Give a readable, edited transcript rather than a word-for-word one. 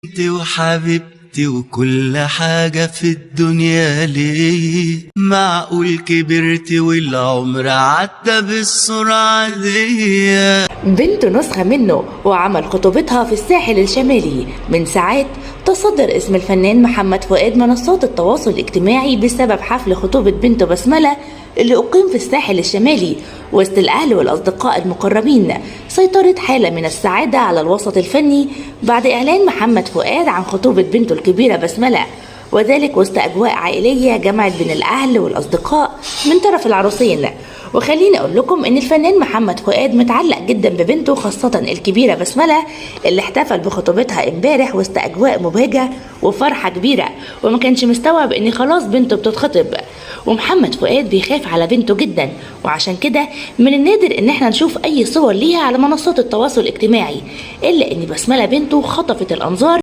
انت وحبيبتي وكل حاجة في الدنيا ليه، معقول كبرتي والعمر عدى بالسرعة دي. بنته نسخة منه وعمل خطوبتها في الساحل الشمالي من ساعات. تصدر اسم الفنان محمد فؤاد منصات التواصل الاجتماعي بسبب حفل خطوبة بنته بسملة اللي أقيم في الساحل الشمالي وسط الأهل والأصدقاء المقربين. سيطرت حالة من السعادة على الوسط الفني بعد إعلان محمد فؤاد عن خطوبة بنته الكبيرة بسملة، وذلك وسط أجواء عائلية جمعت بين الأهل والأصدقاء من طرف العروسين. وخليني أقول لكم إن الفنان محمد فؤاد متعلق جدا ببنته، خاصة الكبيرة بسملة اللي احتفل بخطوبتها امبارح وسط أجواء مبهجة وفرحة كبيرة، وما كانش مستوعب إن خلاص بنته بتتخطب. ومحمد فؤاد بيخاف على بنته جدا، وعشان كده من النادر إن احنا نشوف أي صور ليها على منصات التواصل الاجتماعي، إلا إن بسملة بنته خطفت الأنظار